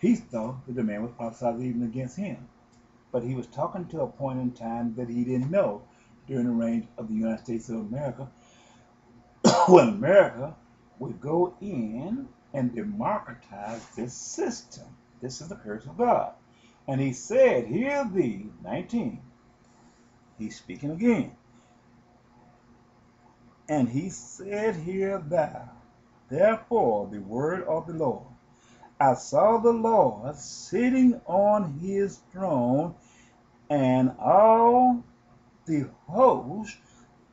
He thought that the man was prophesying even against him. But he was talking to a point in time that he didn't know during the reign of the United States of America, when America would go in and democratize this system. This is the curse of God. And he said, Hear thee, 19. He's speaking again. And he said, Hear thou, therefore, the word of the Lord. I saw the Lord sitting on his throne, and all the host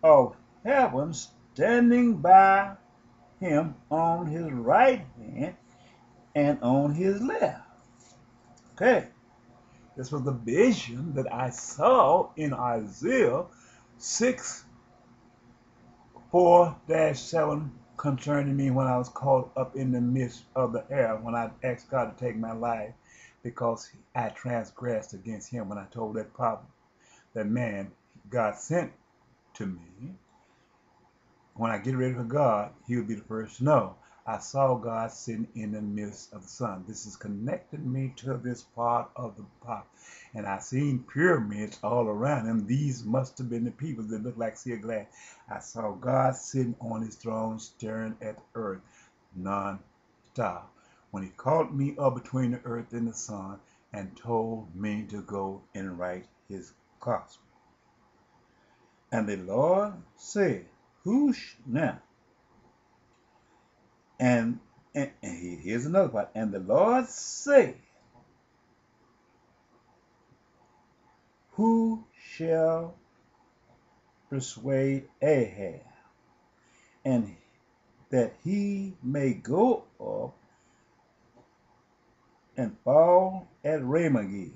of heaven standing by him on his right hand and on his left. Okay, this was the vision that I saw in Isaiah 6 4-7 concerning me when I was caught up in the midst of the air, when I asked God to take my life because I transgressed against him when I told that prophet, that man God sent to me. When I get ready for God, he'll be the first to know. I saw God sitting in the midst of the sun. This is connecting me to this part of the pot. And I seen pyramids all around him. These must have been the people that looked like sea of glass. I saw God sitting on his throne, staring at the earth, non-stop. When he called me up between the earth and the sun and told me to go and write his gospel. And the Lord said, now, and here's another part. And the Lord said, Who shall persuade Ahab, and that he may go up and fall at Ramegill?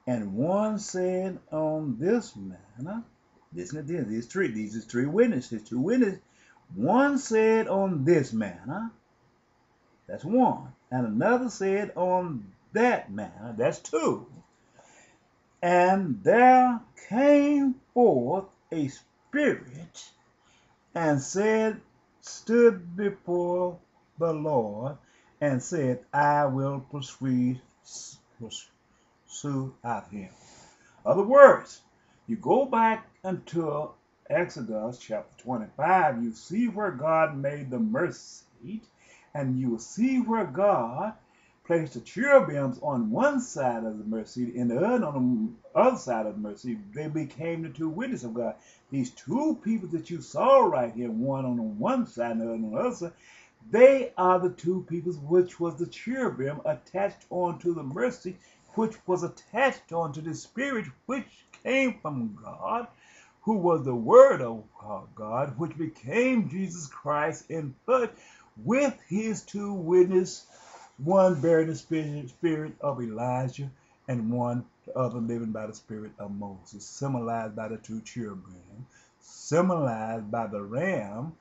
And one said on this manner, listen to this, these are three witnesses, two witnesses. One said on this manner, that's one. And another said on that manner, that's two. And there came forth a spirit and stood before the Lord and said, I will pursue after him. Other words, you go back until Exodus chapter 25, you see where God made the mercy seat, and you will see where God placed the cherubims on one side of the mercy seat and the other on the other side of the mercy seat. They became the two witnesses of God. These two people that you saw right here, one on the one side and the other on the other side, they are the two people which was the cherubim attached onto the mercy, which was attached onto the spirit which came from God, who was the Word of God, which became Jesus Christ in flesh, with his two witnesses, one bearing the spirit of Elijah, and one the other living by the spirit of Moses, symbolized by the two cherubim, symbolized by the ram,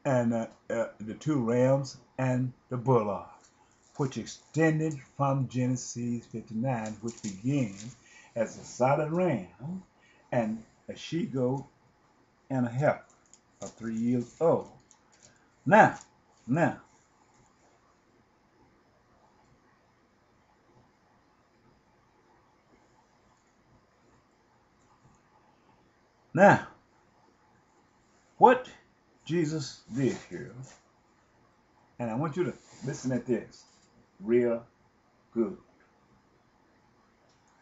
and the two rams and the bullock, which extended from Genesis 59, which begins as a solid ram and a she-goat and a heifer of 3 years old. Now, what Jesus did here, and I want you to listen at this real good.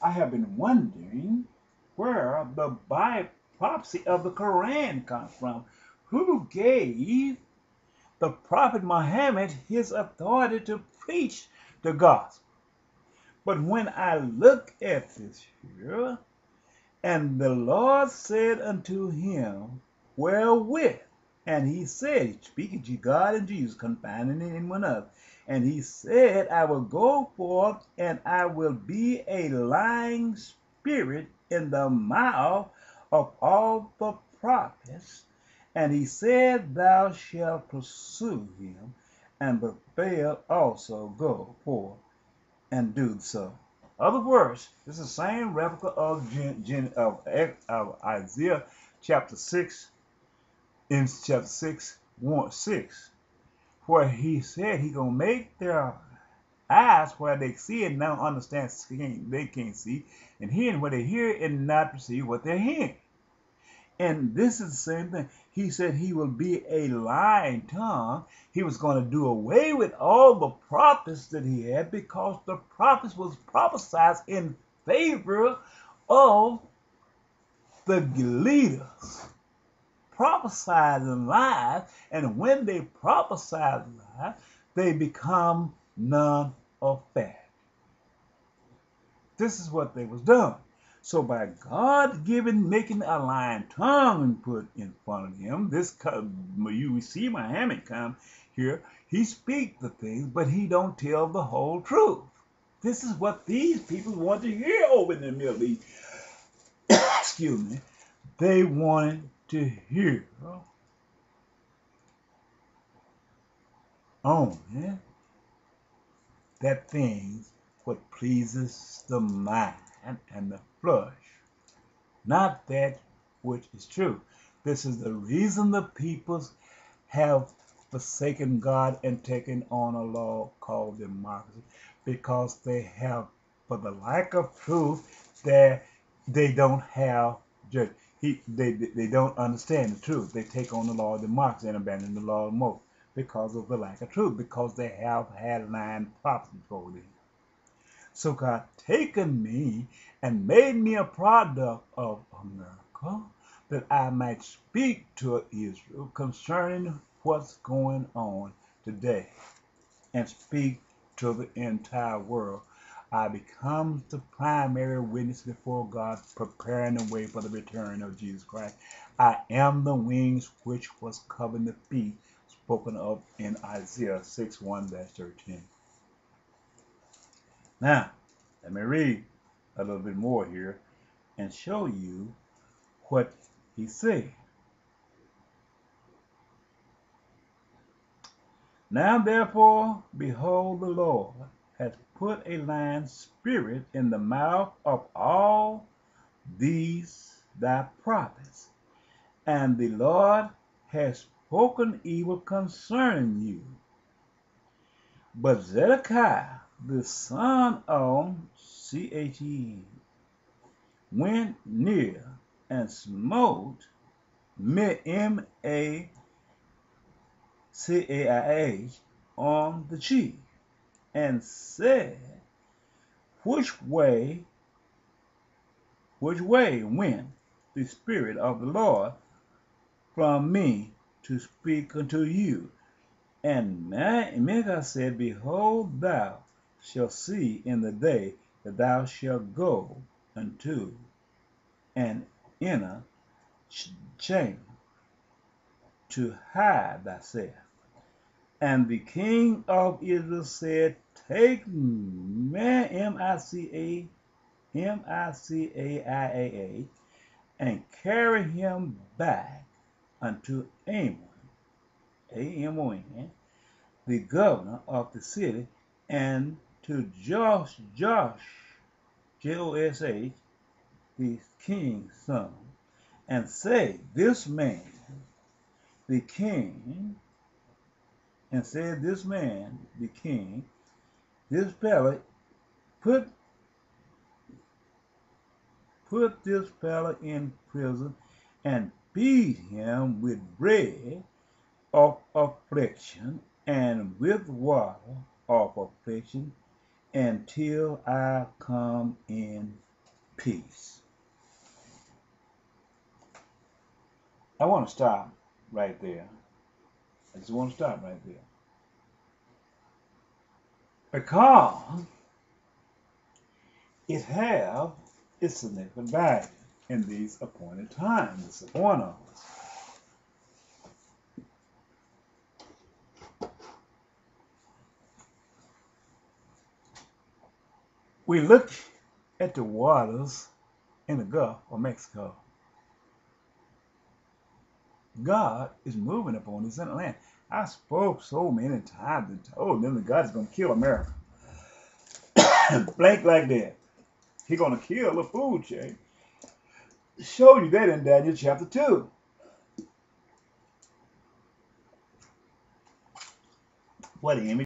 I have been wondering where the prophecy of the Quran comes from. Who gave the Prophet Muhammad his authority to preach the gospel? But when I look at this here, and the Lord said unto him, wherewith? And he said, speaking to God and Jesus, confining it in one other. And he said, I will go forth, and I will be a lying spirit in the mouth of all the prophets. And he said, thou shalt pursue him, and Bethel also go forth and do so. Other words, this is the same replica of Isaiah chapter 6, in chapter 6, 6, where he said he gonna make their eyes where they see and don't understand, they can't see, and hearing where they hear and not perceive what they're hearing. And this is the same thing. He said he will be a lying tongue. He was going to do away with all the prophets that he had because the prophets was prophesied in favor of the leaders. Prophesied lies, and when they prophesy lies, they become none of fact. This is what they was done. So by God making a lying tongue put in front of him, you see Muhammad come here, he speak the things, but he don't tell the whole truth. This is what these people want to hear over in the Middle East. Excuse me. They wanted to hear only that things what pleases the mind and the flesh, not that which is true. This is the reason the peoples have forsaken God and taken on a law called democracy, because they have, for the lack of truth, they don't have judgment. They don't understand the truth. They take on the law of democracy and abandon the law of Moses because of the lack of truth, because they have had lying prophets before them. So God taken me and made me a product of America, that I might speak to Israel concerning what's going on today and speak to the entire world. I become the primary witness before God, preparing the way for the return of Jesus Christ. I am the wings which was covering the feet, spoken of in Isaiah 6:1-13. Now, let me read a little bit more here and show you what he said. Now therefore, behold, the Lord hath put a lying spirit in the mouth of all these thy prophets, and the Lord has spoken evil concerning you. But Zedekiah, the son of Cheah, went near and smote Maacah on the cheek, and said, Which way went the Spirit of the Lord from me to speak unto you? And Micah said, Behold, thou shalt see in the day that thou shalt go unto an inner chamber to hide thyself. And the king of Israel said, Take Micaiah and carry him back unto Amon, the governor of the city, and to Josh, Josh, the king's son, and say, This man, the king, this fellow, put this fellow in prison and feed him with bread of affliction and with water of affliction until I come in peace. I want to stop right there. I just want to stop right there. Because it have its significant value in these appointed times. It's upon us. We look at the waters in the Gulf of Mexico. God is moving upon this land. I spoke so many times and told them that God is going to kill America. Blank like that. He's going to kill the food chain. Show you that in Daniel chapter 2. What image?